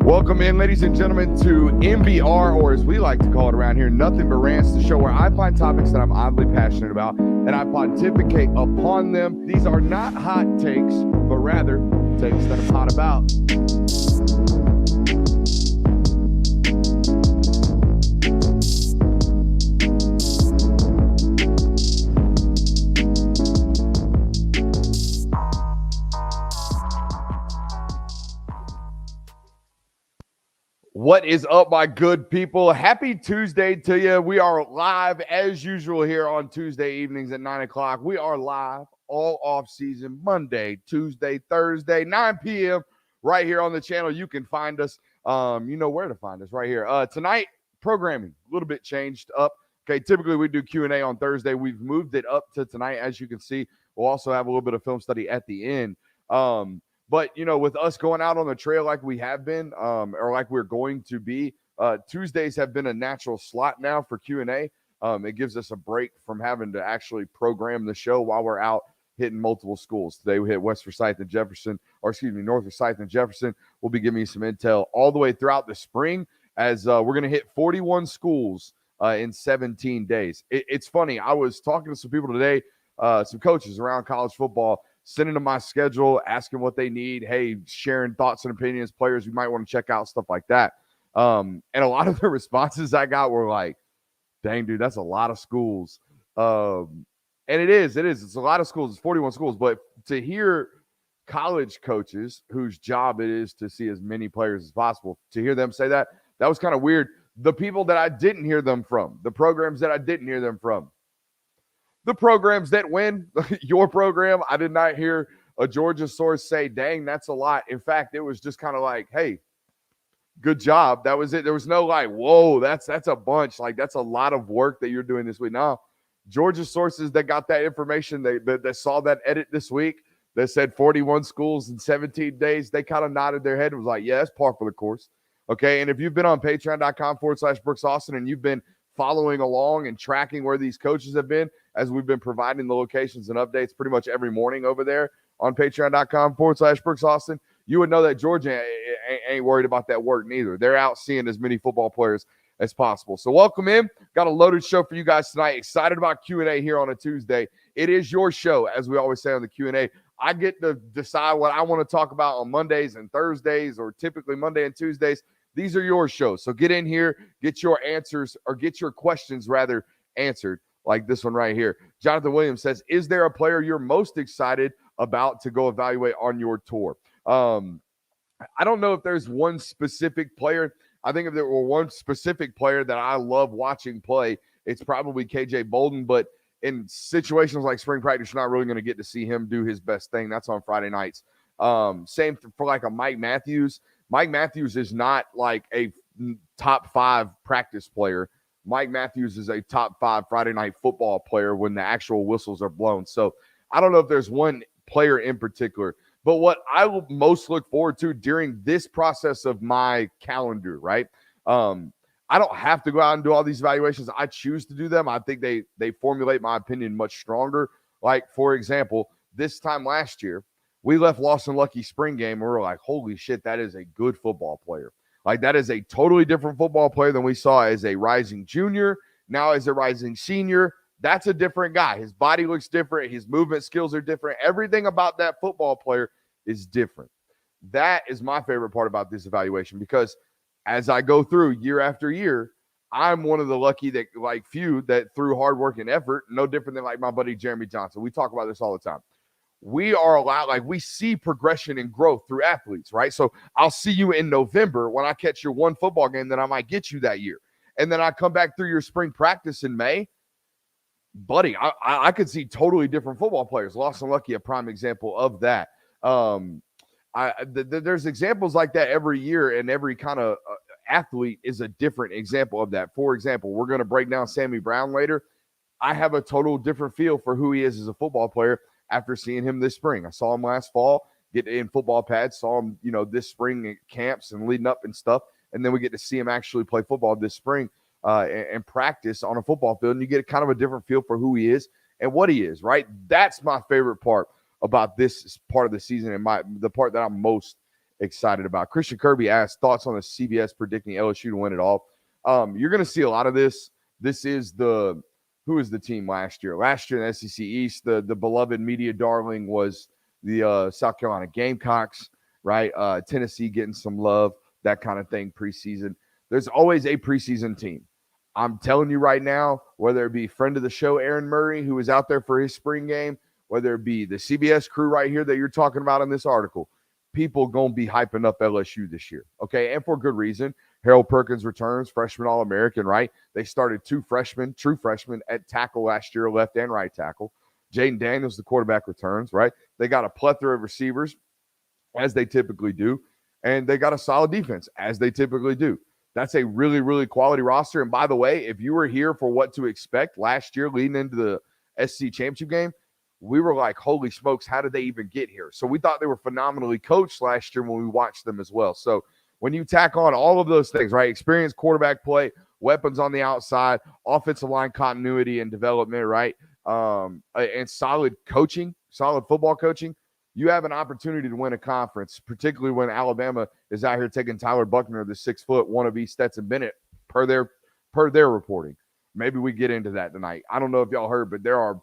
Welcome in, ladies and gentlemen, to MBR, or as we like to call it around here, Nothing But Rants, the show where I find topics that I'm oddly passionate about and I pontificate upon them. These are not hot takes, but rather takes that I'm hot about. What is up, my good people? Happy Tuesday to you. We are live as usual here on Tuesday evenings at 9 o'clock. We are live all off season, Monday, Tuesday, Thursday, 9 p.m. right here on the channel. You can find us. You know where to find us right here. Tonight, programming a little bit changed up. Okay, typically we do Q&A on Thursday. We've moved it up to tonight. As you can see, we'll also have a little bit of film study at the end. But, you know, with us going out on the trail like we have been, or like we're going to be, Tuesdays have been a natural slot now for Q&A. It gives us a break from having to actually program the show while we're out hitting multiple schools. Today we hit North Forsyth and Jefferson. We'll be giving you some intel all the way throughout the spring as we're going to hit 41 schools in 17 days. It's funny. I was talking to some people today, some coaches around college football, sending them my schedule, asking what they need. Hey, sharing thoughts and opinions, players you might want to check out, stuff like that. And a lot of the responses I got were like, dang, dude, that's a lot of schools. And it is. It's a lot of schools. It's 41 schools. But to hear college coaches whose job it is to see as many players as possible, to hear them say that was kind of weird. The people that I didn't hear them from, the programs that I didn't hear them from, the programs that win, your program, I did not hear a Georgia source say, dang, that's a lot. In fact, it was just kind of like, hey, good job. That was it. There was no like, whoa, that's a bunch. Like, that's a lot of work that you're doing this week. No, Georgia sources that got that information, that saw that edit this week, that said 41 schools in 17 days, they kind of nodded their head and was like, yeah, that's par for the course. Okay, and if you've been on patreon.com/Brooks Austin and you've been following along and tracking where these coaches have been, as we've been providing the locations and updates pretty much every morning over there on patreon.com/Brooks Austin, you would know that Georgia ain't worried about that work neither. They're out seeing as many football players as possible. So welcome in. Got a loaded show for you guys tonight. Excited about Q&A here on a Tuesday. It is your show, as we always say on the Q&A. I get to decide what I want to talk about on Mondays and Thursdays, or typically Monday and Tuesdays. These are your shows. So get in here, get your answers, or get your questions rather answered, like this one right here. Jonathan Williams says, is there a player you're most excited about to go evaluate on your tour? I don't know if there's one specific player. I think if there were one specific player that I love watching play, it's probably KJ Bolden. But in situations like spring practice, you're not really going to get to see him do his best thing. That's on Friday nights. Same for like a Mike Matthews. Mike Matthews is not like a top 5 practice player. Mike Matthews is a top 5 Friday night football player when the actual whistles are blown. So I don't know if there's one player in particular, but what I will most look forward to during this process of my calendar, right? I don't have to go out and do all these evaluations. I choose to do them. I think they formulate my opinion much stronger. Like, for example, this time last year, we left Lawson Lucky spring game and we were like, holy shit, that is a good football player. Like, that is a totally different football player than we saw as a rising junior. Now as a rising senior, that's a different guy. His body looks different. His movement skills are different. Everything about that football player is different. That is my favorite part about this evaluation, because as I go through year after year, I'm one of the lucky that, like few, that through hard work and effort, no different than like my buddy Jeremy Johnson. We talk about this all the time. We are allowed, like, we see progression and growth through athletes, right? So I'll see you in November when I catch your one football game that I might get you that year. And then I come back through your spring practice in May. Buddy, I could see totally different football players. Lawson Lucky, a prime example of that. There's examples like that every year, and every kind of athlete is a different example of that. For example, we're going to break down Sammy Brown later. I have a total different feel for who he is as a football player after seeing him this spring. I saw him last fall, get in football pads, saw him, this spring at camps and leading up and stuff. And then we get to see him actually play football this spring and practice on a football field. And you get kind of a different feel for who he is and what he is, right? That's my favorite part about this part of the season, and the part that I'm most excited about. Christian Kirby asked thoughts on the CBS predicting LSU to win it all. You're going to see a lot of this. This is who is the team last year? Last year in the SEC East, the beloved media darling was the South Carolina Gamecocks, right? Tennessee getting some love, that kind of thing preseason. There's always a preseason team. I'm telling you right now, whether it be friend of the show, Aaron Murray, who was out there for his spring game, whether it be the CBS crew right here that you're talking about in this article, people going to be hyping up LSU this year, okay? And for good reason. Harold Perkins returns, freshman All-American, right? They started two freshmen, true freshmen, at tackle last year, left and right tackle. Jaden Daniels, the quarterback, returns, right? They got a plethora of receivers, as they typically do, and they got a solid defense, as they typically do. That's a really, really quality roster. And by the way, if you were here for what to expect last year leading into the SC championship game, we were like, holy smokes, how did they even get here? So we thought they were phenomenally coached last year when we watched them as well. So when you tack on all of those things, right, experienced quarterback play, weapons on the outside, offensive line continuity and development, right, and solid coaching, solid football coaching, you have an opportunity to win a conference, particularly when Alabama is out here taking Tyler Buckner, the 6-foot wannabe Stetson Bennett, per their reporting. Maybe we get into that tonight. I don't know if y'all heard, but there are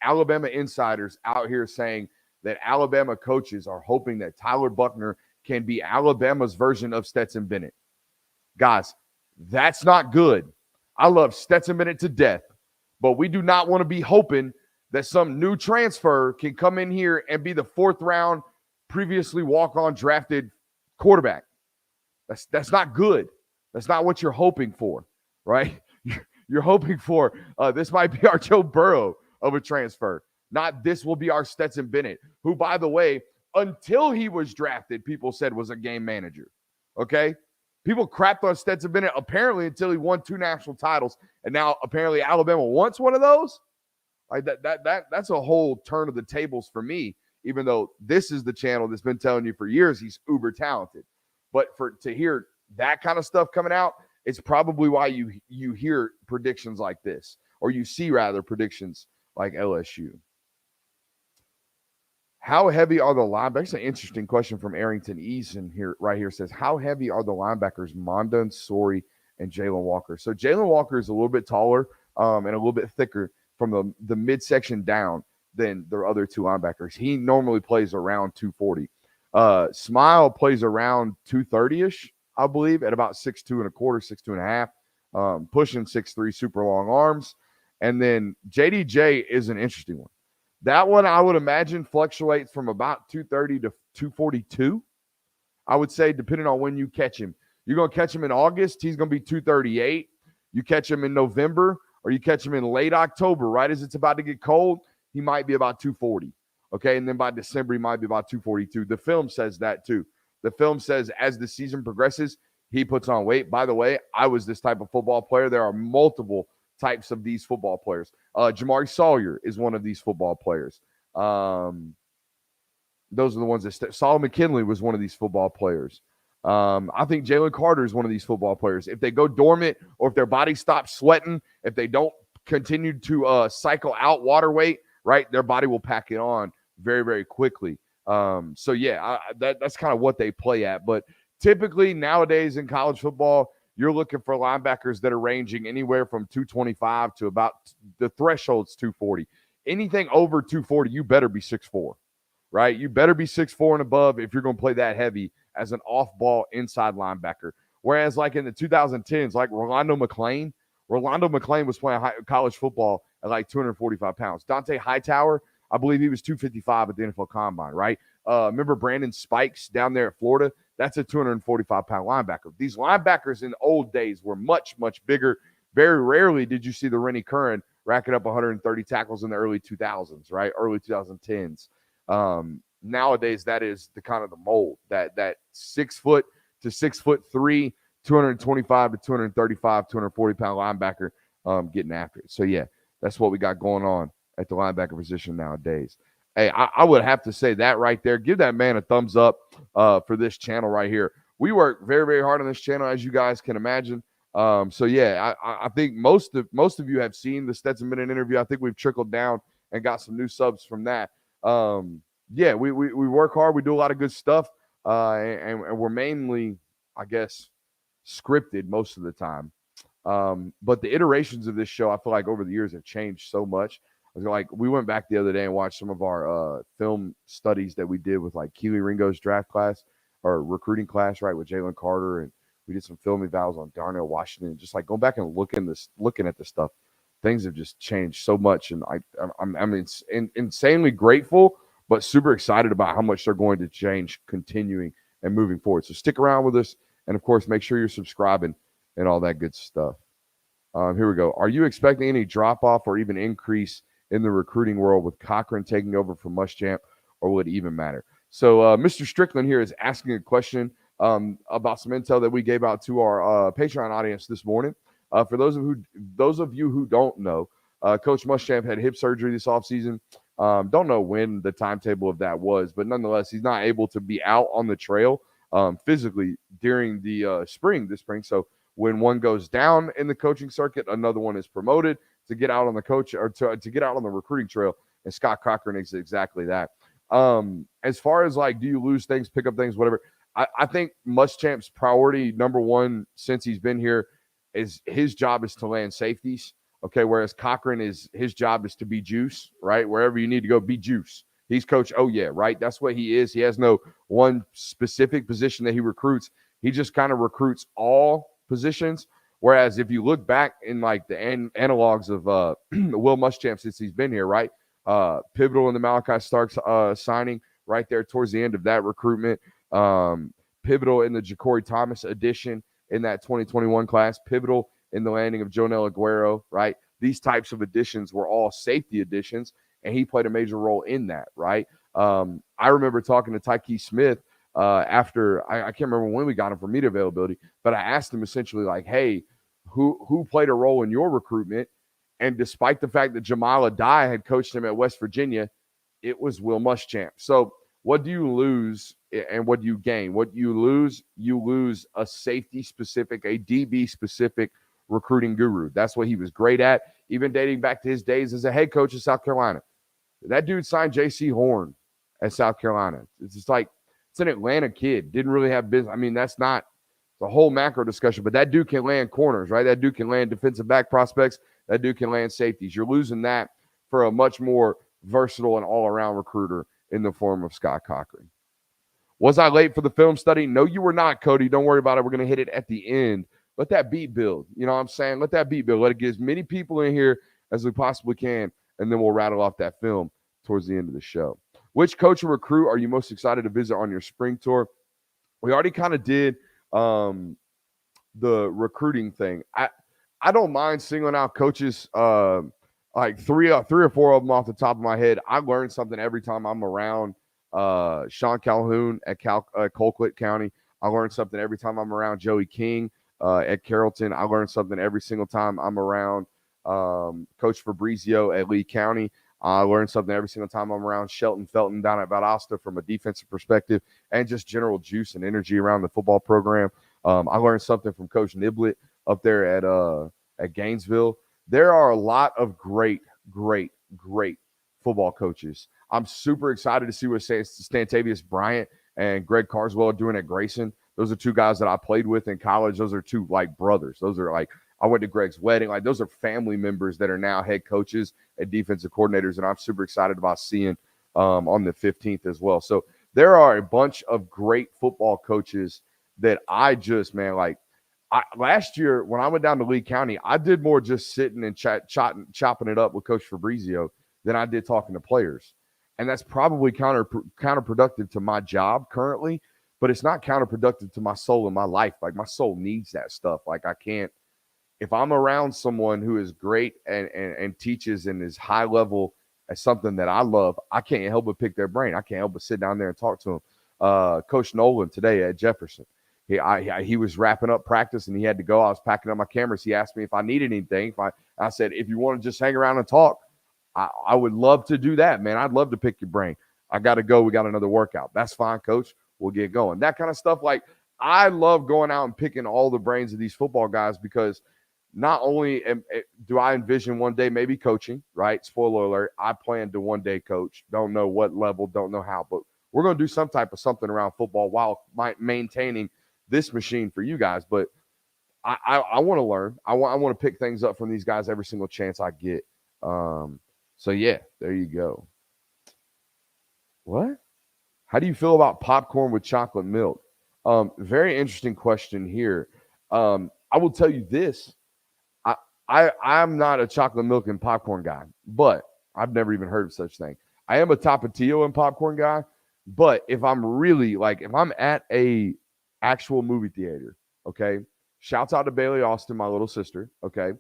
Alabama insiders out here saying that Alabama coaches are hoping that Tyler Buckner can be Alabama's version of Stetson Bennett. Guys, that's not good. I love Stetson Bennett to death, but we do not want to be hoping that some new transfer can come in here and be the fourth round, previously walk-on drafted quarterback. That's not good. That's not what you're hoping for, right? You're hoping for this might be our Joe Burrow of a transfer. Not this will be our Stetson Bennett, who, by the way, until he was drafted, people said was a game manager. Okay? People crapped on Stetson Bennett apparently until he won 2 national titles, and now apparently Alabama wants one of those. Like that's a whole turn of the tables for me, even though this is the channel that's been telling you for years he's uber talented. But to hear that kind of stuff coming out, it's probably why you hear predictions like this, or you see rather predictions like LSU. How heavy are the linebackers? An interesting question from Arrington Eason here, right here, says, how heavy are the linebackers Mondon, Sori, and Jalen Walker? So Jalen Walker is a little bit taller and a little bit thicker from the midsection down than their other two linebackers. He normally plays around 240. Smile plays around 230-ish, I believe, at about 6'2 and a quarter, 6'2 and a half, pushing 6'3", super long arms. And then JDJ is an interesting one. That one, I would imagine, fluctuates from about 230 to 242, I would say, depending on when you catch him. You're going to catch him in August, he's going to be 238. You catch him in November, or you catch him in late October, right as it's about to get cold, he might be about 240. Okay, and then by December, he might be about 242. The film says that too. The film says as the season progresses, he puts on weight. By the way, I was this type of football player. There are multiple types of these football players. Jamari Sawyer is one of these football players. Those are the ones that Saul McKinley was one of these football players. I think Jalen Carter is one of these football players. If they go dormant, or if their body stops sweating, if they don't continue to cycle out water weight, right, their body will pack it on very, very quickly. So yeah, that's kind of what they play at. But typically nowadays in college football, you're looking for linebackers that are ranging anywhere from 225 to about the threshold's 240. Anything over 240, you better be 6'4", right? You better be 6'4" and above if you're going to play that heavy as an off-ball inside linebacker. Whereas like in the 2010s, like Rolando McClain was playing college football at like 245 pounds. Dante Hightower, I believe he was 255 at the NFL Combine, right? Remember Brandon Spikes down there at Florida? That's a 245-pound linebacker. These linebackers in the old days were much, much bigger. Very rarely did you see the Rennie Curran racking up 130 tackles in the early 2000s, right? Early 2010s. Nowadays, that is the kind of the mold, that 6 foot to 6'3", 225 to 235, 240-pound linebacker getting after it. So, yeah, that's what we got going on at the linebacker position nowadays. Hey, I would have to say that right there. Give that man a thumbs up for this channel right here. We work very, very hard on this channel, as you guys can imagine. So, yeah, I think most of you have seen the Stetson Bennett interview. I think we've trickled down and got some new subs from that. Yeah, we work hard. We do a lot of good stuff. and we're mainly, I guess, scripted most of the time. But the iterations of this show, I feel like over the years have changed so much. Like we went back the other day and watched some of our film studies that we did with like Keely Ringo's draft class or recruiting class, right, with Jalen Carter, and we did some film evals on Darnell Washington. Just like going back and looking at this stuff, things have just changed so much, and I'm insanely grateful, but super excited about how much they're going to change, continuing and moving forward. So stick around with us, and of course, make sure you're subscribing and all that good stuff. Here we go. Are you expecting any drop off or even increase in the recruiting world with Cochran taking over from Muschamps, or will it even matter? So, Mr. Strickland here is asking a question about some intel that we gave out to our Patreon audience this morning. For those of you who don't know, Coach Muschamps had hip surgery this offseason. Don't know when the timetable of that was, but nonetheless, he's not able to be out on the trail physically during the spring. So when one goes down in the coaching circuit, another one is promoted to get out on the coach or to get out on the recruiting trail. And Scott Cochran is exactly that. As far as like, do you lose things, pick up things, whatever? I think Muschamp's priority number one since he's been here is his job is to land safeties. Okay, whereas Cochran his job is to be juice, right? Wherever you need to go, be juice. He's coach. Oh yeah, right. That's what he is. He has no one specific position that he recruits. He just kind of recruits all positions. Whereas if you look back in like the analogs of Will Muschamp since he's been here, right? Pivotal in the Malachi Starks signing right there towards the end of that recruitment. Pivotal in the Ja'Cory Thomas addition in that 2021 class. Pivotal in the landing of Jonel Aguero, right? These types of additions were all safety additions, and he played a major role in that, right? I remember talking to Tyke Smith after I can't remember when we got him for media availability, but I asked him essentially like, hey, who played a role in your recruitment? And despite the fact that Jamal Adai had coached him at West Virginia, it was Will Muschamp. So what do you lose and what do you gain? What you lose a safety-specific, a DB-specific recruiting guru. That's what he was great at, even dating back to his days as a head coach in South Carolina. That dude signed J.C. Horn at South Carolina. It's just like, it's an Atlanta kid. Didn't really have business. I mean, that's not the whole macro discussion, but that dude can land corners, right? That dude can land defensive back prospects. That dude can land safeties. You're losing that for a much more versatile and all-around recruiter in the form of Scott Cochran. Was I late for the film study? No, you were not, Cody. Don't worry about it. We're going to hit it at the end. Let that beat build. You know what I'm saying? Let that beat build. Let it get as many people in here as we possibly can, and then we'll rattle off that film towards the end of the show. Which coach or recruit are you most excited to visit on your spring tour? We already kind of did the recruiting thing. I don't mind singling out coaches, like three or four of them off the top of my head. I learn something every time I'm around Sean Calhoun at Colquitt County. I learn something every time I'm around Joey King at Carrollton. I learn something every single time I'm around Coach Fabrizio at Lee County. I learn something every single time I'm around Shelton Felton down at Valdosta from a defensive perspective and just general juice and energy around the football program. I learned something from Coach Niblett up there at Gainesville. There are a lot of great football coaches. I'm super excited to see what Stantavius Bryant and Greg Carswell are doing at Grayson. Those are two guys that I played with in college. Those are two like brothers. Those are like, I went to Greg's wedding. Like those are family members that are now head coaches and defensive coordinators, and I'm super excited about seeing on the 15th as well. So there are a bunch of great football coaches that I just, man, like last year when I went down to Lee County, I did more just sitting and chopping it up with Coach Fabrizio than I did talking to players. And that's probably counterproductive to my job currently, but it's not counterproductive to my soul and my life. Like my soul needs that stuff. Like I can't, if I'm around someone who is great and teaches and is high level at something that I love, I can't help but pick their brain. I can't help but sit down there and talk to them. Coach Nolan today at Jefferson, he was wrapping up practice and he had to go. I was packing up my cameras. He asked me if I needed anything. I said, if you want to just hang around and talk, I would love to do that, man. I'd love to pick your brain. I got to go. We got another workout. That's fine, coach. We'll get going. That kind of stuff. Like I love going out and picking all the brains of these football guys because not only do I envision one day maybe coaching, right? Spoiler alert, I plan to one day coach. Don't know what level, don't know how, but we're going to do some type of something around football while maintaining this machine for you guys. But I want to learn. I want to pick things up from these guys every single chance I get. So yeah, there you go. What? How do you feel about popcorn with chocolate milk? Very interesting question here. I will tell you this. I'm not a chocolate milk and popcorn guy, but I've never even heard of such thing. I am a Tapatio and popcorn guy, but if I'm really like, if I'm at a actual movie theater, okay, shouts out to Bailey Austin, my little sister, okay,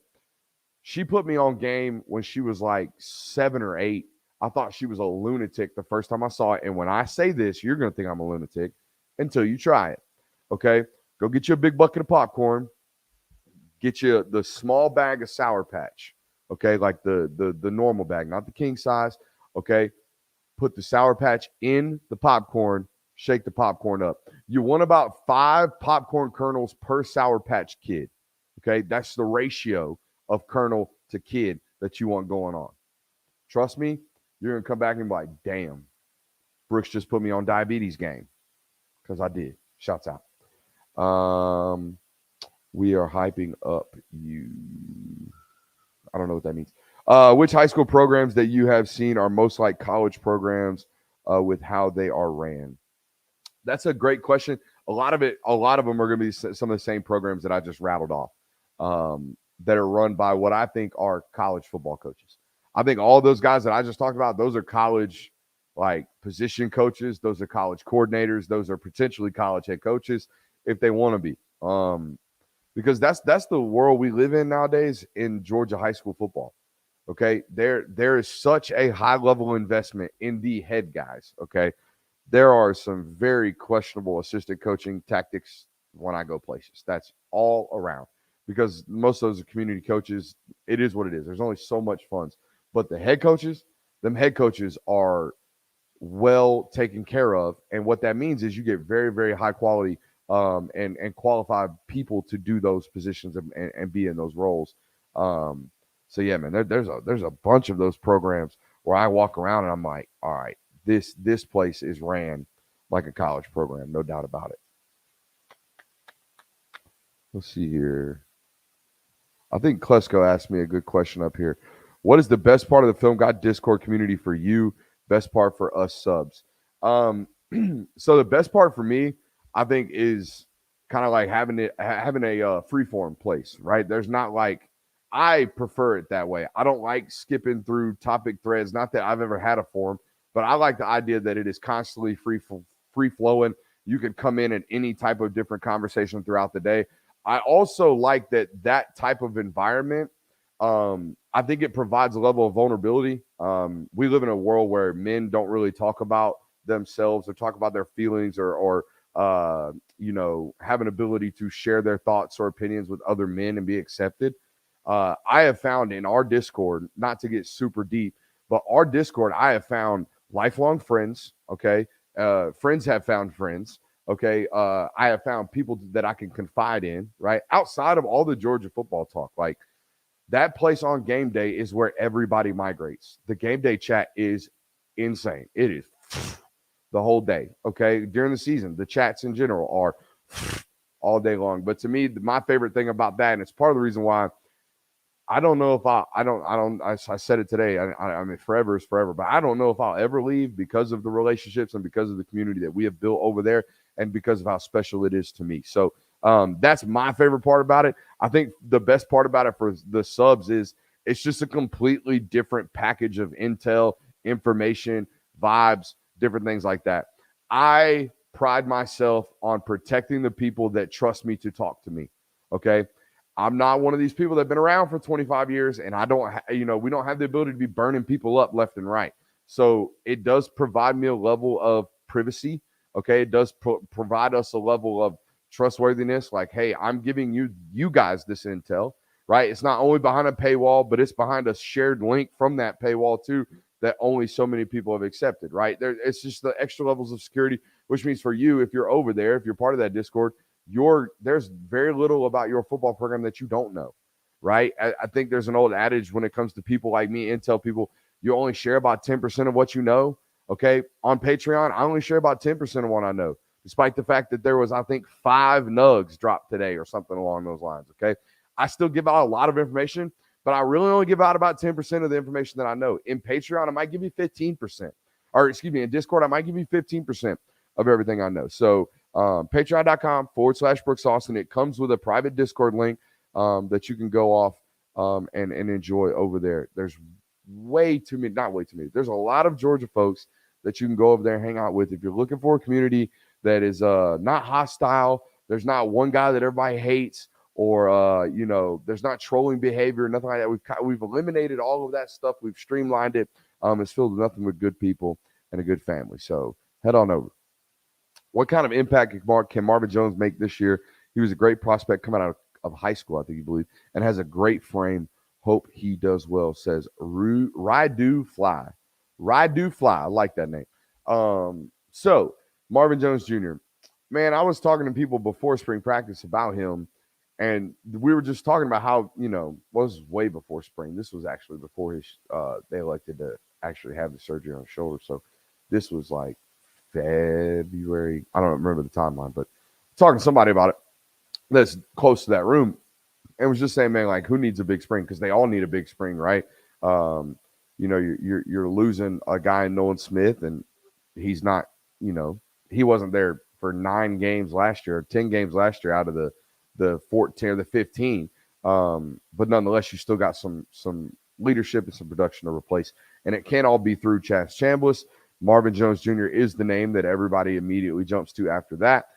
she put me on game when she was like 7 or 8. I thought she was a lunatic the first time I saw it. And when I say this, you're going to think I'm a lunatic until you try it. Okay. Go get you a big bucket of popcorn. Get you the small bag of Sour Patch. Okay. Like the normal bag, not the king size. Okay. Put the Sour Patch in the popcorn. Shake the popcorn up. You want about 5 popcorn kernels per Sour Patch Kid. Okay. That's the ratio of kernel to kid that you want going on. Trust me, you're going to come back and be like, damn, Brooks just put me on diabetes game. Because I did. Shouts out. We are hyping up you. I don't know what that means. Which high school programs that you have seen are most like college programs with how they are ran? That's a great question. A lot of them are going to be some of the same programs that I just rattled off. That are run by what I think are college football coaches. I think all those guys that I just talked about, those are college like position coaches. Those are college coordinators. Those are potentially college head coaches if they want to be. Because that's the world we live in nowadays in Georgia high school football. Okay. There is such a high level investment in the head guys. Okay. There are some very questionable assistant coaching tactics when I go places. That's all around. Because most of those are community coaches. It is what it is. There's only so much funds. But the head coaches, them head coaches are well taken care of. And what that means is you get very, very high quality and qualified people to do those positions and be in those roles. So yeah, man, there's a bunch of those programs where I walk around and I'm like, all right, this place is ran like a college program, no doubt about it. Let's see here. I think Klesko asked me a good question up here. What is the best part of the Film God Discord community for you? Best part for us subs? So the best part for me, I think, is kind of like having a free-form place, right? There's not like, I prefer it that way. I don't like skipping through topic threads. Not that I've ever had a forum, but I like the idea that it is constantly free-flowing. You can come in any type of different conversation throughout the day. I also like that type of environment. I think it provides a level of vulnerability. We live in a world where men don't really talk about themselves or talk about their feelings or have an ability to share their thoughts or opinions with other men and be accepted. I have found in our Discord, not to get super deep, but our Discord, I have found lifelong friends. Okay. Friends have found friends. Okay. I have found people that I can confide in, right? Outside of all the Georgia football talk, like that place on game day is where everybody migrates. The game day chat is insane. It is the whole day. Okay. During the season, the chats in general are all day long. But to me, my favorite thing about that, and it's part of the reason why I don't know if I said it today. I mean, forever is forever, but I don't know if I'll ever leave because of the relationships and because of the community that we have built over there and because of how special it is to me. So that's my favorite part about it. I think the best part about it for the subs is it's just a completely different package of intel, information, vibes, different things like that. I pride myself on protecting the people that trust me to talk to me. Okay. I'm not one of these people that have been around for 25 years and I don't, we don't have the ability to be burning people up left and right. So it does provide me a level of privacy. Okay. It does provide us a level of trustworthiness. Like, hey, I'm giving you guys this intel, right? It's not only behind a paywall, but it's behind a shared link from that paywall too, that only so many people have accepted, right? It's just the extra levels of security, which means for you, if you're over there, if you're part of that Discord, there's very little about your football program that you don't know, right? I think there's an old adage when it comes to people like me, intel people, you only share about 10% of what you know. Okay. On Patreon, I only share about 10% of what I know, despite the fact that there was, I think, 5 nugs dropped today or something along those lines. Okay. I still give out a lot of information, but I really only give out about 10% of the information that I know. In Patreon, I might give you 15%. Or excuse me, in Discord, I might give you 15% of everything I know. So patreon.com/Brooks Austin. It comes with a private Discord link that you can go off and enjoy over there. There's way too many, not way too many. There's a lot of Georgia folks that you can go over there and hang out with. If you're looking for a community that is not hostile, there's not one guy that everybody hates, or there's not trolling behavior, nothing like that. We've eliminated all of that stuff. We've streamlined it. It's filled with nothing but good people and a good family. So head on over. What kind of impact can Marvin Jones make this year? He was a great prospect coming out of high school, I think you believe, and has a great frame. Hope he does well, says Raidu Fly. Raidu Fly. I like that name. So Marvin Jones Jr. Man, I was talking to people before spring practice about him, and we were just talking about how, was way before spring. This was actually before they elected to actually have the surgery on his shoulder. So this was like February. I don't remember the timeline, but talking to somebody about it that's close to that room, and was just saying, man, like, who needs a big spring? Because they all need a big spring, right? You're losing a guy in Nolan Smith, and he's not, he wasn't there for 9 games last year, or 10 games last year out of the 14 or the 15. But nonetheless, you still got some leadership and some production to replace, and it can't all be through Chaz Chambliss. Marvin Jones Jr. is the name that everybody immediately jumps to after that.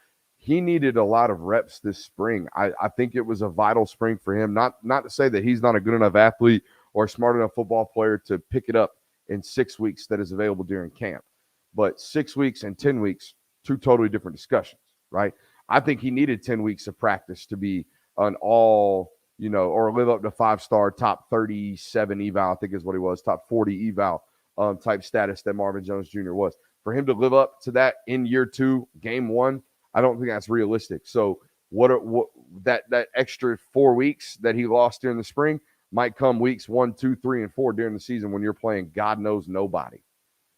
He needed a lot of reps this spring. I think it was a vital spring for him. Not to say that he's not a good enough athlete or a smart enough football player to pick it up in 6 weeks that is available during camp. But 6 weeks and 10 weeks, 2 totally different discussions, right? I think he needed 10 weeks of practice to be an all, or live up to 5-star, top 37 eval, I think is what he was, top 40 eval type status that Marvin Jones Jr. was. For him to live up to that in year 2, game 1, I don't think that's realistic. So that extra 4 weeks that he lost during the spring might come weeks 1, 2, 3, and 4 during the season when you're playing God knows nobody.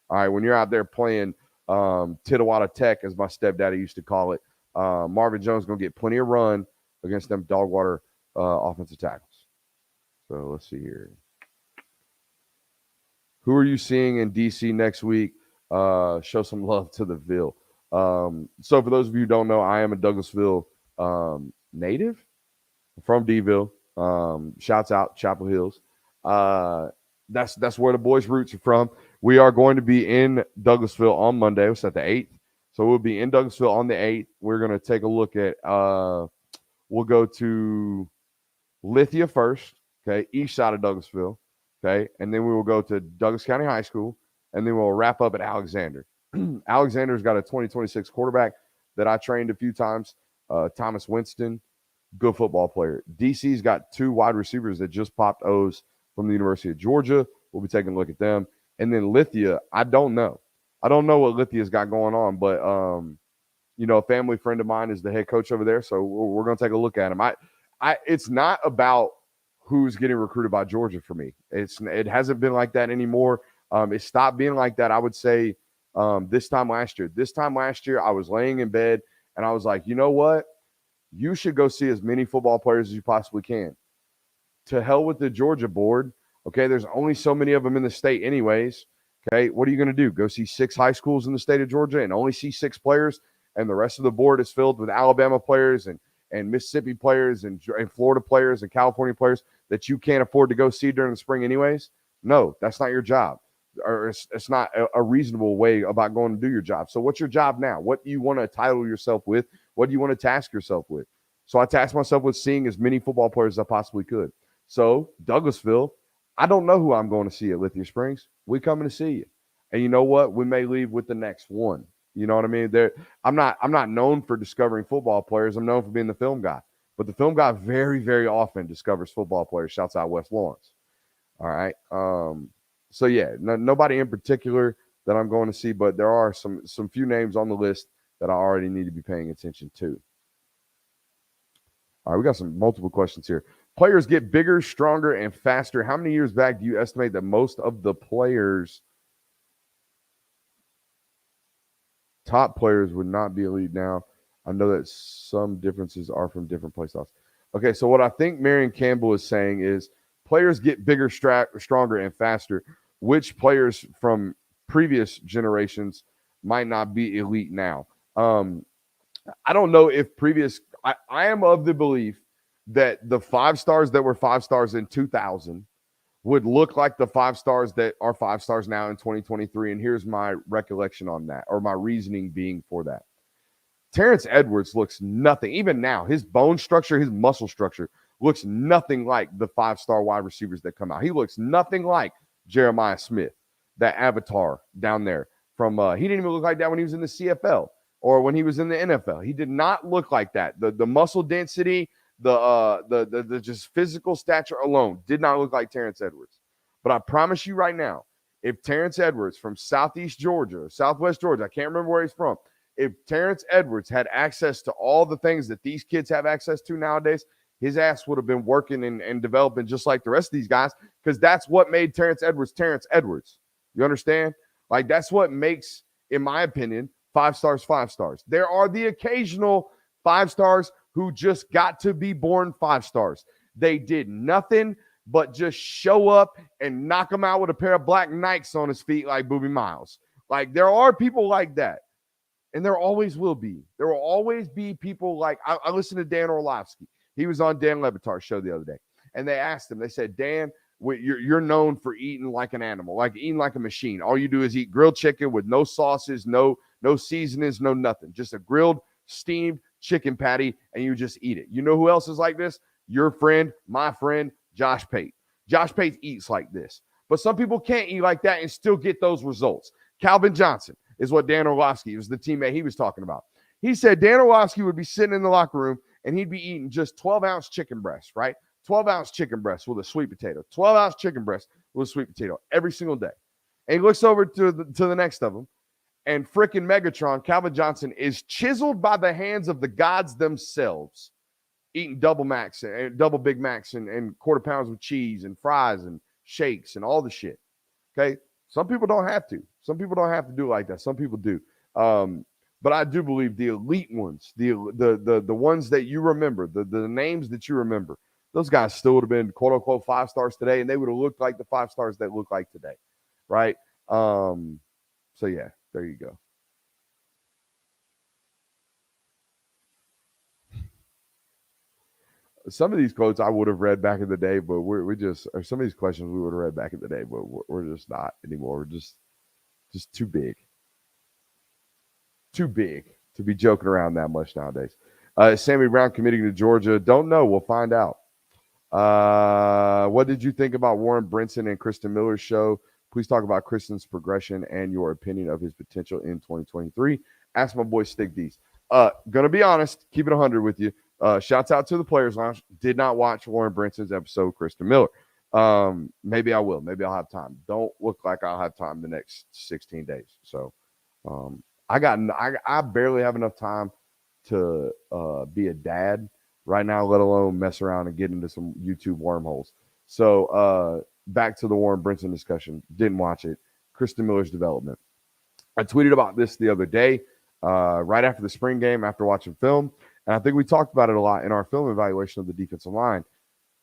All right, when you're out there playing Tittawatta Tech, as my stepdaddy used to call it, Marvin Jones is going to get plenty of run against them dogwater offensive tackles. So let's see here. Who are you seeing in D.C. next week? Show some love to the Ville. So for those of you who don't know, I am a Douglasville native from D-Ville. Shouts out Chapel Hills. That's where the boys' roots are from. We are going to be in Douglasville on Monday. It's at the 8th. So we'll be in Douglasville on the 8th. We're going to take a look at we'll go to Lithia first, okay, east side of Douglasville, okay, and then we will go to Douglas County High School, and then we'll wrap up at Alexander. Alexander's got a 2026 quarterback that I trained a few times, Thomas Winston, good football player. DC's got 2 wide receivers that just popped O's from the University of Georgia. We'll be taking a look at them. And then Lithia, I don't know. I don't know what Lithia's got going on, but, a family friend of mine is the head coach over there, so we're going to take a look at him. It's not about who's getting recruited by Georgia for me. It hasn't been like that anymore. It stopped being like that, I would say, this time last year. This time last year, I was laying in bed, and I was like, you know what? You should go see as many football players as you possibly can. To hell with the Georgia board. Okay, there's only so many of them in the state anyways. Okay, what are you going to do? Go see 6 high schools in the state of Georgia and only see 6 players, and the rest of the board is filled with Alabama players and Mississippi players and Florida players and California players that you can't afford to go see during the spring anyways? No, that's not your job. Or it's not a reasonable way about going to do your job. So what's your job now? What do you want to title yourself with? What do you want to task yourself with? So I tasked myself with seeing as many football players as I possibly could. So Douglasville, I don't know who I'm going to see at Lithia Springs. We coming to see you. And you know what? We may leave with the next one. You know what I mean? I'm not known for discovering football players. I'm known for being the film guy. But the film guy very, very often discovers football players. Shouts out West Lawrence. All right. So yeah, nobody in particular that I'm going to see, but there are some few names on the list that I already need to be paying attention to. All right, we got some multiple questions here. Players get bigger, stronger, and faster. How many years back do you estimate that most of the players top players would not be elite now. I know that some differences are from different play styles. Okay, so what I think Marion Campbell is saying is players get bigger, stronger, and faster. Which players from previous generations might not be elite now? I don't know if previous. I am of the belief that the 5 stars that were 5 stars in 2000 would look like the 5 stars that are 5 stars now in 2023. And here's my recollection on that, or my reasoning being for that. Terrence Edwards looks nothing, even now, his bone structure, his muscle structure looks nothing like the 5-star wide receivers that come out. He looks nothing like Jeremiah Smith, that avatar down there from, he didn't even look like that when he was in the CFL or when he was in the NFL. He did not look like that. The muscle density, the just physical stature alone did not look like Terrence Edwards. But I promise you right now, if Terrence Edwards from Southeast Georgia, Southwest Georgia, I can't remember where he's from, if Terrence Edwards had access to all the things that these kids have access to nowadays, his ass would have been working and developing just like the rest of these guys, because that's what made Terrence Edwards Terrence Edwards. You understand? Like, that's what makes, in my opinion, 5 stars 5 stars. There are the occasional 5 stars who just got to be born 5 stars. They did nothing but just show up and knock them out with a pair of black Nikes on his feet like Boobie Miles. Like, there are people like that. And there always will be. There will always be people like, I listened to Dan Orlovsky. He was on Dan Levitar's show the other day. And they asked him, they said, Dan, you're known for eating like an animal, like eating like a machine. All you do is eat grilled chicken with no sauces, no seasonings, no nothing. Just a grilled, steamed chicken patty, and you just eat it. You know who else is like this? Your friend, my friend, Josh Pate. Josh Pate eats like this. But some people can't eat like that and still get those results. Calvin Johnson is what Dan Orlovsky was, the teammate he was talking about. He said Dan Orlovsky would be sitting in the locker room and he'd be eating just 12-ounce chicken breasts, right? 12-ounce chicken breasts with a sweet potato. 12-ounce chicken breast with a sweet potato every single day. And he looks over to the next of them, and frickin' Megatron, Calvin Johnson, is chiseled by the hands of the gods themselves, eating double Macs and double Big Macs and quarter pounds with cheese and fries and shakes and all the shit. Okay? Some people don't have to. Some people don't have to do it like that. Some people do. But I do believe the elite ones, the ones that you remember, the names that you remember, those guys still would have been quote unquote 5 stars today, and they would have looked like the 5 stars that look like today, right? So yeah, there you go. Some of these quotes I would have read back in the day, but we just, or some of these questions we would have read back in the day, but we're just not anymore. We're just too big. Too big to be joking around that much nowadays. Sammy Brown committing to Georgia. Don't know. We'll find out. What did you think about Warren Brinson and Kristen Miller's show? Please talk about Kristen's progression and your opinion of his potential in 2023. Ask my boy Stick D's. Gonna be honest, keep it 100 with you. Shouts out to the Players Lounge. Did not watch Warren Brinson's episode with Kristen Miller. Maybe I will. Maybe I'll have time. Don't look like I'll have time the next 16 days. So I barely have enough time to be a dad right now, let alone mess around and get into some YouTube wormholes. So back to the Warren Brinson discussion. Didn't watch it. Kristen Miller's development. I tweeted about this the other day, right after the spring game, after watching film. And I think we talked about it a lot in our film evaluation of the defensive line.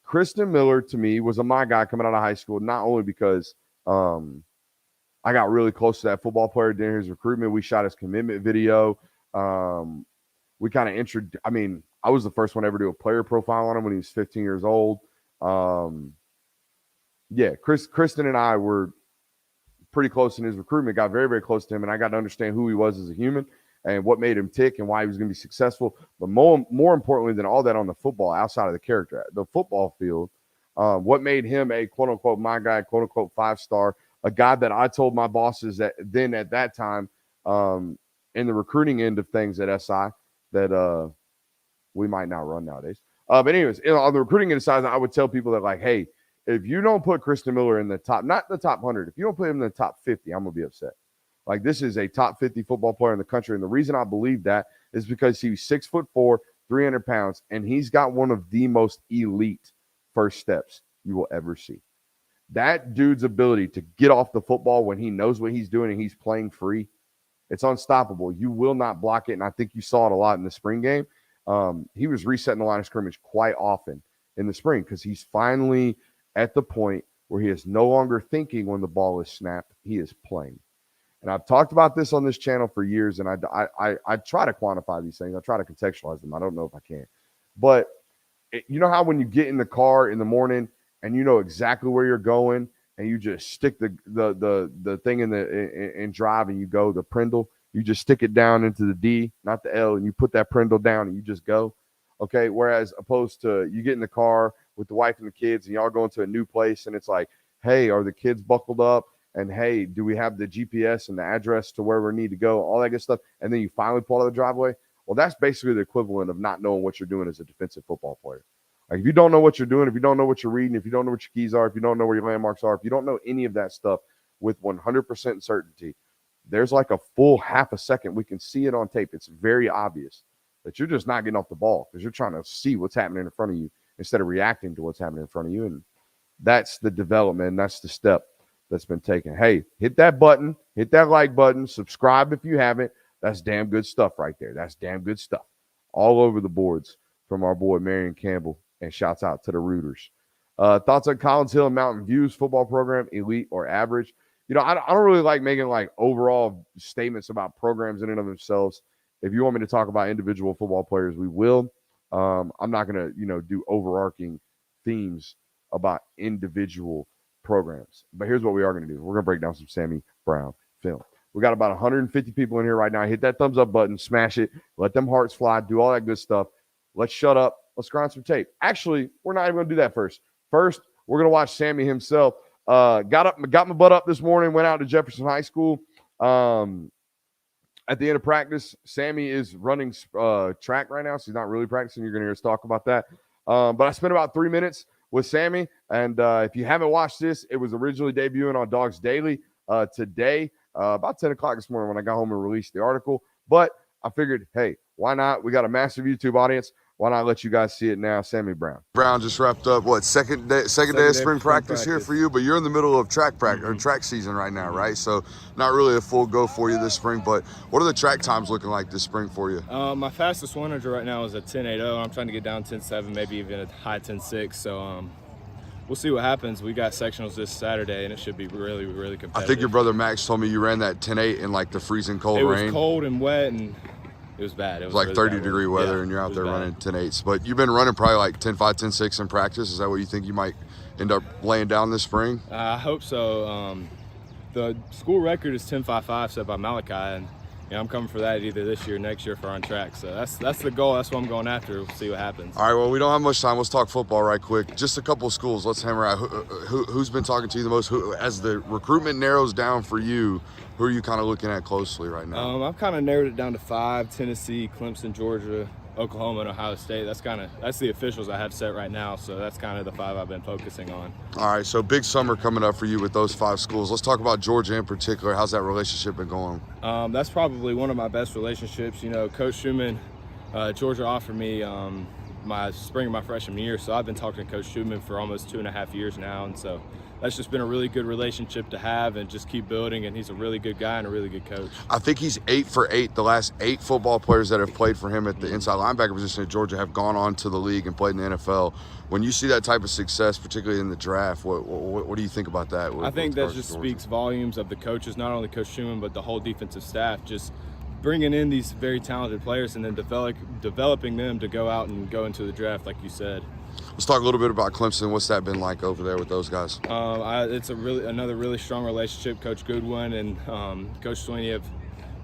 Kristen Miller, to me, was my guy coming out of high school, not only because I got really close to that football player during his recruitment. We shot his commitment video. We kind of I was the first one ever to do a player profile on him when he was 15 years old. Kristen and I were pretty close in his recruitment, got very, very close to him, and I got to understand who he was as a human and what made him tick and why he was going to be successful. But more importantly than all that on the football, outside of the character, the football field, what made him a quote-unquote my guy, quote-unquote 5-star, a guy that I told my bosses that then at that time in the recruiting end of things at SI that we might not run nowadays. But anyways, on the recruiting end side, I would tell people that, like, hey, if you don't put Kristen Miller in the top, not the top 100, if you don't put him in the top 50, I'm going to be upset. Like, this is a top 50 football player in the country. And the reason I believe that is because he's 6'4", 300 pounds, and he's got one of the most elite first steps you will ever see. That dude's ability to get off the football when he knows what he's doing and he's playing free It's unstoppable. You will not block it, and I think you saw it a lot in the spring game. He was resetting the line of scrimmage quite often in the spring because he's finally at the point where he is no longer thinking when the ball is snapped. He is playing. And I've talked about this on this channel for years, and I try to quantify these things. I try to contextualize them. I don't know if I can. But you know how when you get in the car in the morning and you know exactly where you're going and you just stick the thing in drive and you go, the Prindle, you just stick it down into the D, not the L, and you put that Prindle down and you just go. Okay, whereas opposed to you get in the car with the wife and the kids and y'all going to a new place and it's like, hey, are the kids buckled up? And hey, do we have the GPS and the address to where we need to go? All that good stuff. And then you finally pull out of the driveway. Well, that's basically the equivalent of not knowing what you're doing as a defensive football player. Like if you don't know what you're doing, if you don't know what you're reading, if you don't know what your keys are, if you don't know where your landmarks are, if you don't know any of that stuff with 100% certainty, there's like a full half a second. We can see it on tape. It's very obvious that you're just not getting off the ball because you're trying to see what's happening in front of you instead of reacting to what's happening in front of you. And that's the development. That's the step that's been taken. Hey, hit that button, hit that like button, subscribe if you haven't. That's damn good stuff right there. That's damn good stuff. All over the boards from our boy Marion Campbell, and shouts out to the Rooters. Thoughts on Collins Hill and Mountain View's football program, elite or average? You know, I don't really like making like overall statements about programs in and of themselves. If you want me to talk about individual football players, we will. I'm not going to, do overarching themes about individual programs. But here's what we are going to do. We're going to break down some Sammy Brown film. We got about 150 people in here right now. Hit that thumbs up button, smash it, let them hearts fly, do all that good stuff. Let's shut up. Let's grind some tape. Actually, we're not even going to do that first. First, we're going to watch Sammy himself. Got my butt up this morning, went out to Jefferson High School. At the end of practice, Sammy is running track right now, so he's not really practicing. You're going to hear us talk about that. But I spent about 3 minutes with Sammy, and if you haven't watched this, it was originally debuting on Dogs Daily today, about 10 o'clock this morning when I got home and released the article. But I figured, hey, why not? We got a massive YouTube audience. Why not let you guys see it now? Sammy Brown. Brown just wrapped up, second day of spring practice here for you, but you're in the middle of track practice or track season right now, right? So not really a full go for you this spring, but what are the track times looking like this spring for you? My fastest 100 right now is a 10.80. I'm trying to get down 10.7, maybe even a high 10.6. So we'll see what happens. We got sectionals this Saturday, and it should be really, really competitive. I think your brother Max told me you ran that 10.8 in like the freezing cold rain. It was cold and wet, and it was bad. It was like really 30-degree weather, and you're out there running 10.8s. But you've been running probably like 10.5, 10.6 in practice. Is that what you think you might end up laying down this spring? I hope so. The school record is 10.55 set by Malachi, and I'm coming for that either this year or next year for on track. So that's the goal. That's what I'm going after. We'll see what happens. All right, well, we don't have much time. Let's talk football right quick. Just a couple of schools. Let's hammer out who's been talking to you the most. As the recruitment narrows down for you, who are you kind of looking at closely right now? I've kind of narrowed it down to 5: Tennessee, Clemson, Georgia, Oklahoma, and Ohio State. That's the officials I have set right now. So that's kind of the 5 I've been focusing on. All right, so big summer coming up for you with those 5 schools. Let's talk about Georgia in particular. How's that relationship been going? That's probably one of my best relationships. Coach Schumann, Georgia offered me my spring of my freshman year, so I've been talking to Coach Schumann for almost 2.5 years now, and so that's just been a really good relationship to have and just keep building, and he's a really good guy and a really good coach. I think he's 8 for 8. The last 8 football players that have played for him at the inside linebacker position at Georgia have gone on to the league and played in the NFL. When you see that type of success, particularly in the draft, what do you think about that? I think that just speaks volumes of the coaches, not only Coach Schumann, but the whole defensive staff, just bringing in these very talented players and then developing them to go out and go into the draft, like you said. Let's talk a little bit about Clemson. What's that been like over there with those guys? It's another really strong relationship. Coach Goodwin and Coach Sweeney have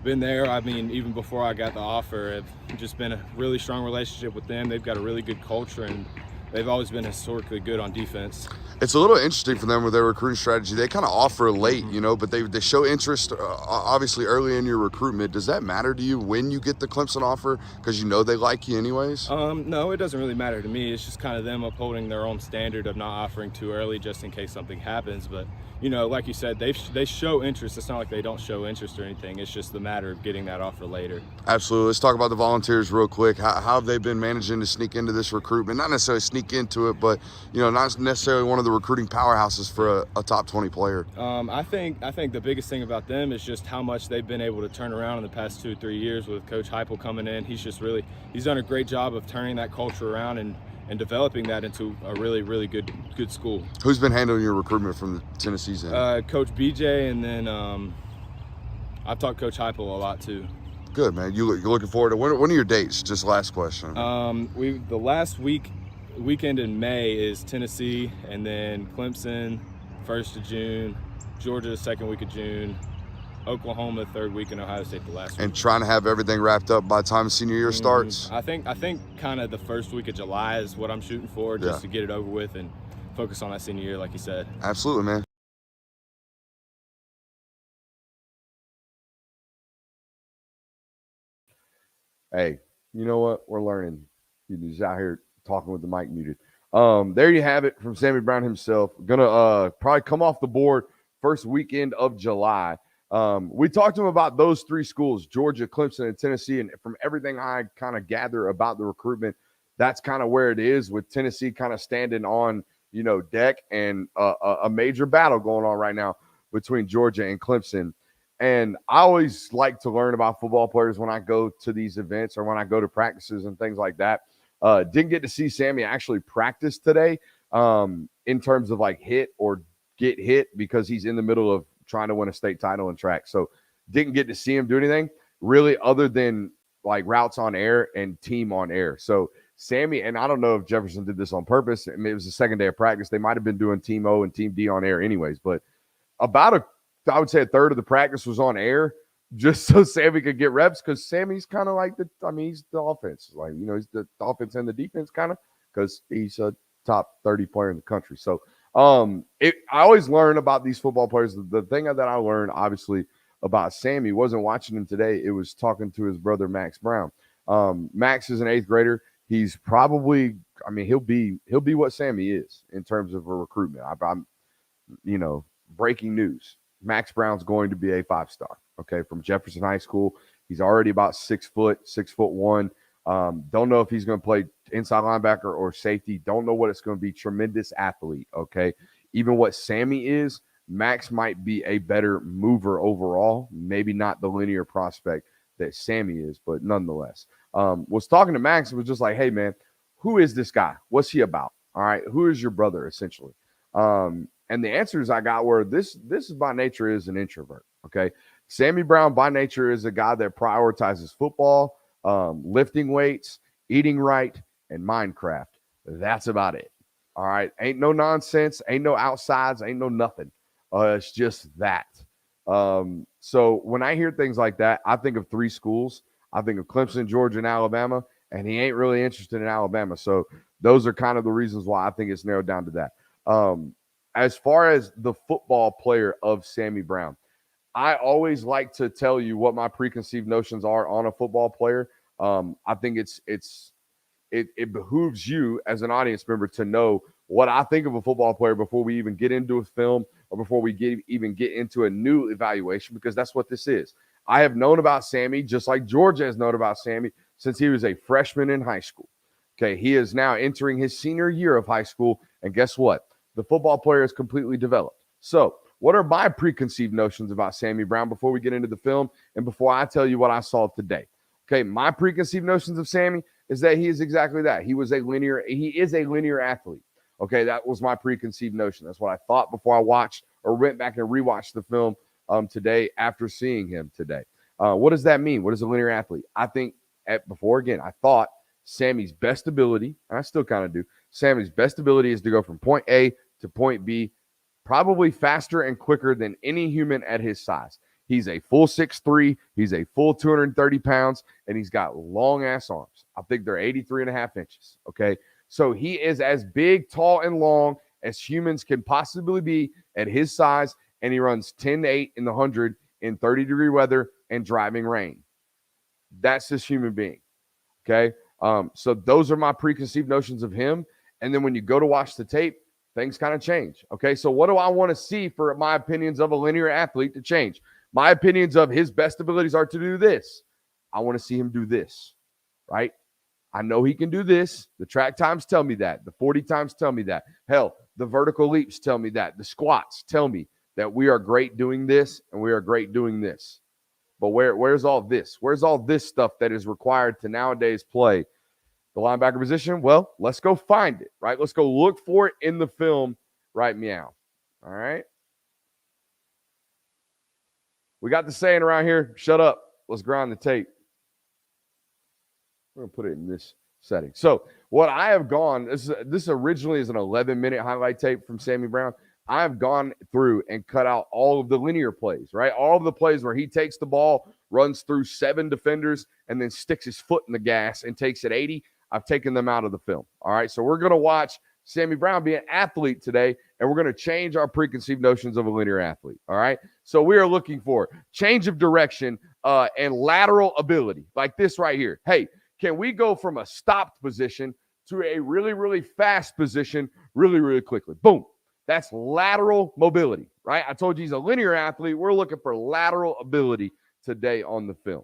been there. I mean, even before I got the offer, have just been a really strong relationship with them. They've got a really good culture, and they've always been historically good on defense. It's a little interesting for them with their recruiting strategy. They kind of offer late, but they show interest obviously early in your recruitment. Does that matter to you when you get the Clemson offer because they like you anyways? No, it doesn't really matter to me. It's just kind of them upholding their own standard of not offering too early just in case something happens. But like you said, they show interest. It's not like they don't show interest or anything. It's just the matter of getting that offer later. Absolutely. Let's talk about the Volunteers real quick. How have they been managing to sneak into this recruitment? Not necessarily sneak sneak into it, but not necessarily one of the recruiting powerhouses for a top 20 player. I think the biggest thing about them is just how much they've been able to turn around in the past 2 or 3 years with Coach Heupel coming in. He's done a great job of turning that culture around and developing that into a really, really good school. Who's been handling your recruitment from the Tennessee's end? Coach BJ, and then I've talked to Coach Heupel a lot too. Good, man. You're looking forward to when are your dates? Just last question. The last weekend in May is Tennessee, and then Clemson 1st of June, Georgia 2nd week of June, Oklahoma 3rd week, and Ohio State the last week. And trying to have everything wrapped up by the time senior year starts? I think kind of the first week of July is what I'm shooting for, just to get it over with and focus on that senior year, like you said. Absolutely, man. Hey, you know what? We're learning. He's out here talking with the mic muted. There you have it from Sammy Brown himself. Gonna probably come off the board first weekend of July. We talked to him about those 3 schools, Georgia, Clemson, and Tennessee. And from everything I kind of gather about the recruitment, that's kind of where it is, with Tennessee kind of standing on, deck, and a major battle going on right now between Georgia and Clemson. And I always like to learn about football players when I go to these events or when I go to practices and things like that. Didn't get to see Sammy actually practice today in terms of like hit or get hit, because he's in the middle of trying to win a state title in track. So didn't get to see him do anything really other than like routes on air and team on air. So Sammy, and I don't know if Jefferson did this on purpose. I mean, it was the second day of practice. They might have been doing Team O and Team D on air anyways, but I would say a third of the practice was on air just so Sammy could get reps, because Sammy's kind of like he's the offense. Like, he's the offense and the defense kind of, because he's a top 30 player in the country. So I always learn about these football players. The thing that I learned, obviously, about Sammy wasn't watching him today. It was talking to his brother, Max Brown. Max is an 8th grader. He's probably, he'll be what Sammy is in terms of a recruitment. I'm breaking news. Max Brown's going to be a 5-star, okay, from Jefferson High School. He's already about 6 foot, 6'1". Don't know if he's going to play inside linebacker or safety. Don't know what it's going to be. Tremendous athlete, okay? Even what Sammy is, Max might be a better mover overall. Maybe not the linear prospect that Sammy is, but nonetheless. Was talking to Max and was just like, hey, man, who is this guy? What's he about? All right, who is your brother, essentially? And the answers I got were this is by nature is an introvert, okay? Sammy Brown by nature is a guy that prioritizes football, lifting weights, eating right, and Minecraft. That's about it, all right? Ain't no nonsense, ain't no outsides, ain't no nothing. It's just that. So when I hear things like that, I think of 3 schools. I think of Clemson, Georgia, and Alabama, and he ain't really interested in Alabama. So those are kind of the reasons why I think it's narrowed down to that. As far as the football player of Sammy Brown, I always like to tell you what my preconceived notions are on a football player. I think it behooves you as an audience member to know what I think of a football player before we even get into a film or before we even get into a new evaluation, because that's what this is. I have known about Sammy, just like Georgia has known about Sammy, since he was a freshman in high school. Okay, he is now entering his senior year of high school, and guess what? The football player is completely developed. So what are my preconceived notions about Sammy Brown before we get into the film and before I tell you what I saw today? Okay, my preconceived notions of Sammy is that he is exactly that. He is a linear athlete. Okay, that was my preconceived notion. That's what I thought before I watched or went back and rewatched the film today after seeing him today. What does that mean? What is a linear athlete? I think I thought Sammy's best ability, and I still kind of do, Sammy's best ability is to go from point A to point B, probably faster and quicker than any human at his size. He's a full 6'3", he's a full 230 pounds, and he's got long-ass arms. I think they're 83.5 inches, okay? So he is as big, tall, and long as humans can possibly be at his size, and he runs 10-8 in the 100 in 30-degree weather and driving rain. That's this human being, okay? So those are my preconceived notions of him. And then when you go to watch the tape, things kind of change, okay? So what do I want to see for my opinions of a linear athlete to change? My opinions of his best abilities are to do this. I want to see him do this, right? I know he can do this. The track times tell me that. The 40 times tell me that. Hell, the vertical leaps tell me that. The squats tell me that we are great doing this and we are great doing this. But where's all this? Where's all this stuff that is required to nowadays play the linebacker position? Well, let's go find it, right? Let's go look for it in the film right meow. All right? We got the saying around here, shut up. Let's grind the tape. We're going to put it in this setting. So what I have gone, this originally is an 11-minute highlight tape from Sammy Brown. I have gone through and cut out all of the linear plays, right? All of the plays where he takes the ball, runs through 7 defenders, and then sticks his foot in the gas and takes it 80. I've taken them out of the film. All right, so we're going to watch Sammy Brown be an athlete today, and we're going to change our preconceived notions of a linear athlete. All right, so we are looking for change of direction and lateral ability, like this right here. Hey, can we go from a stopped position to a really, really fast position really, really quickly? Boom. That's lateral mobility, right? I told you he's a linear athlete. We're looking for lateral ability today on the film.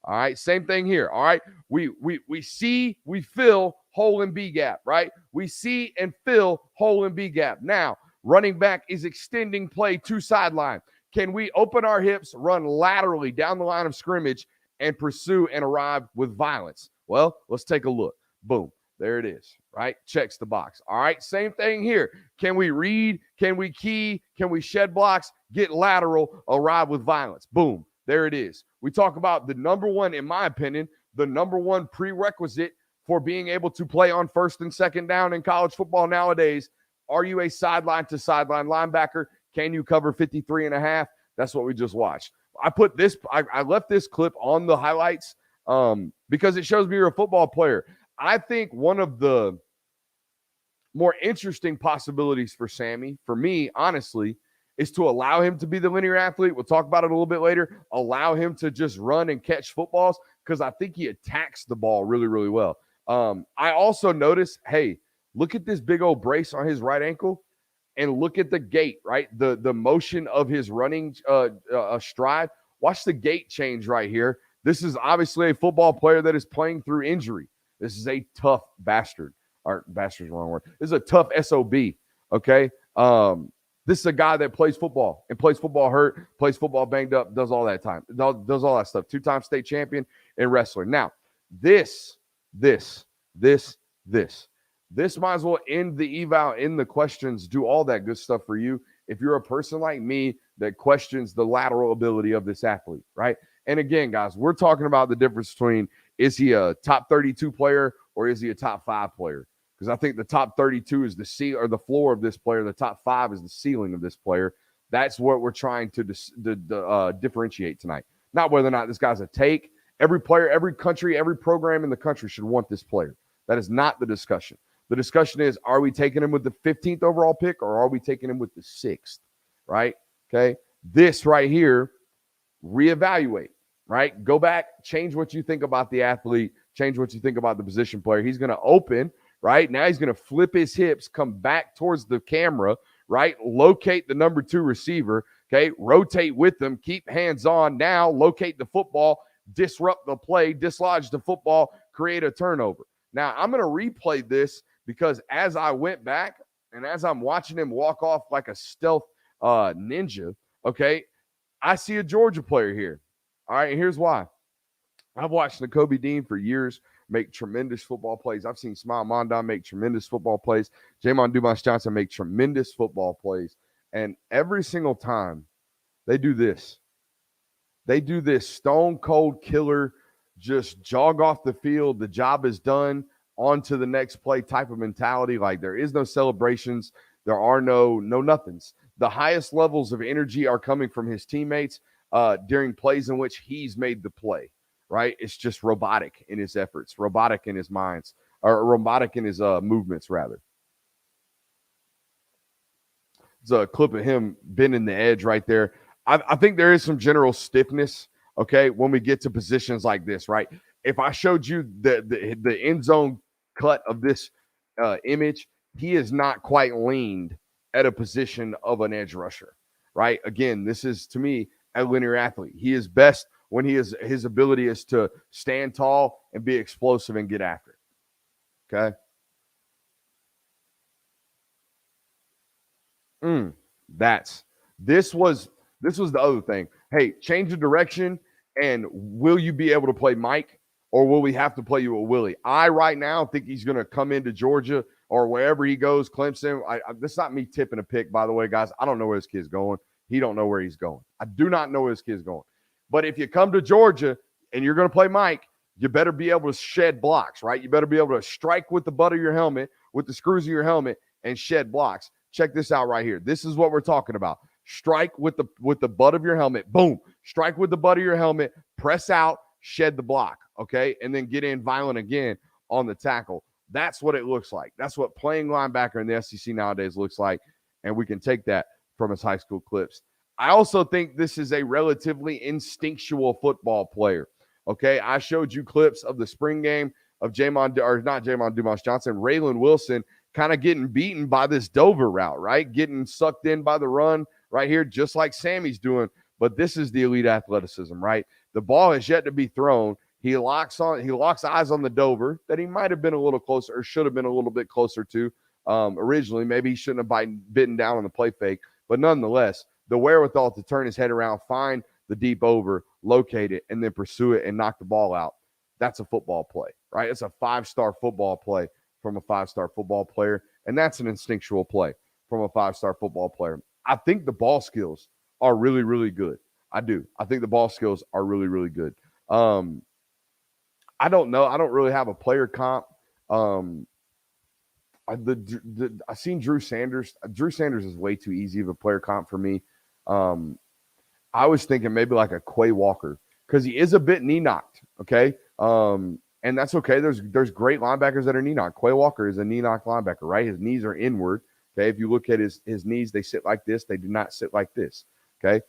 All right, same thing here. All right, we see, we fill hole in B gap, right? We see and fill hole in B gap. Now, running back is extending play to sideline. Can we open our hips, run laterally down the line of scrimmage, and pursue and arrive with violence? Well, let's take a look. Boom. There it is, right? Checks the box. All right, same thing here. Can we read? Can we key? Can we shed blocks? Get lateral, arrive with violence. Boom. There it is. We talk about the number one, in my opinion, the number one prerequisite for being able to play on first and second down in college football nowadays. Are you a sideline to sideline linebacker? Can you cover 53 and a half? That's what we just watched. I left this clip on the highlights because it shows me you're a football player. I think one of the more interesting possibilities for Sammy, for me, honestly, is to allow him to be the linear athlete. We'll talk about it a little bit later. Allow him to just run and catch footballs because I think he attacks the ball really, really well. I also noticed, hey, look at this big old brace on his right ankle and look at the gait, right? The motion of his running stride. Watch the gait change right here. This is obviously a football player that is playing through injury. This is a tough bastard. Or bastard's the wrong word. This is a tough SOB, okay? This is a guy that plays football and plays football hurt, plays football banged up, does all that time, does all that stuff. 2-time state champion in wrestling. Now, this might as well end the eval, end the questions, do all that good stuff for you if you're a person like me that questions the lateral ability of this athlete, right? And again, guys, we're talking about the difference between is he a top 32 player or is he a top 5 player? Because I think the top 32 is the floor of this player. The top 5 is the ceiling of this player. That's what we're trying to differentiate tonight. Not whether or not this guy's a take. Every player, every country, every program in the country should want this player. That is not the discussion. The discussion is, are we taking him with the 15th overall pick or are we taking him with the 6th, right? Okay. This right here, reevaluate, right? Go back, change what you think about the athlete, change what you think about the position player. He's going to open, right? Now he's going to flip his hips, come back towards the camera, right? Locate the number 2 receiver, okay? Rotate with them, keep hands on. Now locate the football, disrupt the play, dislodge the football, create a turnover. Now I'm going to replay this because as I went back and as I'm watching him walk off like a stealth ninja, okay, I see a Georgia player here. All right, and here's why. I've watched Nakobe Dean for years make tremendous football plays. I've seen Smile Mondon make tremendous football plays. Jamon Dumas-Johnson make tremendous football plays. And every single time they do this. They do this stone cold killer, just jog off the field. The job is done, on to the next play type of mentality. Like there is no celebrations. There are no nothings. The highest levels of energy are coming from his teammates during plays in which he's made the play. Right? It's just robotic in his efforts, robotic in his minds, or robotic in his movements, rather. It's a clip of him bending the edge right there. I think there is some general stiffness, okay, when we get to positions like this, right? If I showed you the end zone cut of this image, he is not quite leaned at a position of an edge rusher, right? Again, this is, to me, a linear athlete. He is best when his ability is to stand tall and be explosive and get after it. Okay. This was the other thing. Hey, change the direction, and will you be able to play Mike, or will we have to play you with Willie? I right now think he's going to come into Georgia or wherever he goes, Clemson. This is not me tipping a pick, by the way, guys. I don't know where this kid's going. He don't know where he's going. I do not know where this kid's going. But if you come to Georgia and you're going to play Mike, you better be able to shed blocks, right? You better be able to strike with the butt of your helmet, with the screws of your helmet, and shed blocks. Check this out right here. This is what we're talking about. Strike with the butt of your helmet. Boom. Strike with the butt of your helmet. Press out. Shed the block. Okay. And then get in violent again on the tackle. That's what it looks like. That's what playing linebacker in the SEC nowadays looks like. And we can take that from his high school clips. I also think this is a relatively instinctual football player. Okay. I showed you clips of the spring game of Dumas Johnson, Raylan Wilson, kind of getting beaten by this Dover route, right? Getting sucked in by the run right here, just like Sammy's doing. But this is the elite athleticism, right? The ball has yet to be thrown. He locks eyes on the Dover that he might have been a little closer, or should have been a little bit closer to originally. Maybe he shouldn't have bitten down on the play fake. But nonetheless, the wherewithal to turn his head around, find the deep over, locate it, and then pursue it and knock the ball out. That's a football play, right? It's a 5-star football play from a 5-star football player, and that's an instinctual play from a 5-star football player. I think the ball skills are really, really good. I do. I think the ball skills are really, really good. I don't know. I don't really have a player comp. I seen Drew Sanders. Drew Sanders is way too easy of a player comp for me. I was thinking maybe like a Quay Walker, because he is a bit knee knocked. Okay. And that's okay. There's great linebackers that are knee knocked. Quay Walker is a knee knocked linebacker, right? His knees are inward. Okay. If you look at his knees, they sit like this. They do not sit like this. Okay.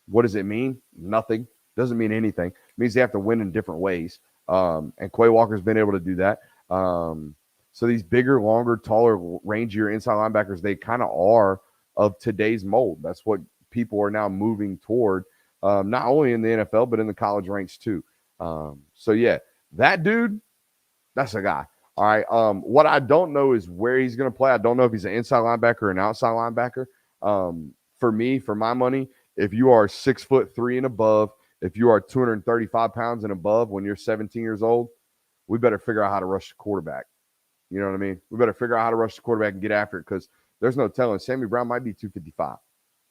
What does it mean? Nothing. Doesn't mean anything. It means they have to win in different ways. And Quay Walker's been able to do that. So these bigger, longer, taller, rangier inside linebackers, they kind of are of today's mold. That's what people are now moving toward, not only in the NFL, but in the college ranks too. So yeah, that dude, that's a guy. All right. What I don't know is where he's going to play. I don't know if he's an inside linebacker or an outside linebacker. For me, for my money, if you are 6'3" and above, if you are 235 pounds and above when you're 17 years old, we better figure out how to rush the quarterback. You know what I mean? We better figure out how to rush the quarterback and get after it, because there's no telling. Sammy Brown might be 255.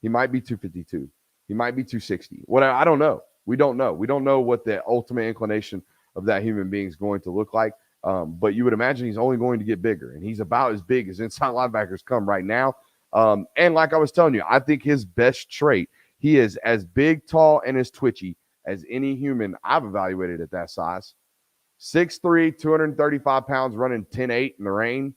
He might be 252. He might be 260. I don't know. We don't know. We don't know what the ultimate inclination of that human being is going to look like. But you would imagine he's only going to get bigger, and he's about as big as inside linebackers come right now. And like I was telling you, I think his best trait, he is as big, tall, and as twitchy as any human I've evaluated at that size. 6'3", 235 pounds, running 10.8 in the rain.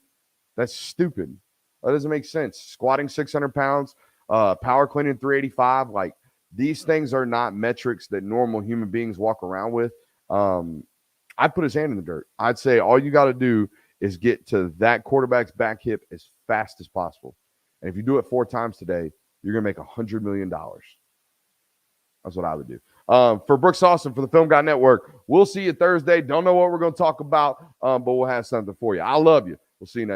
That's stupid. That doesn't make sense. Squatting 600 pounds, power cleaning 385. Like, these things are not metrics that normal human beings walk around with. I'd put his hand in the dirt. I'd say all you got to do is get to that quarterback's back hip as fast as possible. And if you do it 4 times today, you're going to make $100 million. That's what I would do. For Brooks Austin, for the Film Guy Network, we'll see you Thursday. Don't know what we're going to talk about, but we'll have something for you. I love you. We'll see you next.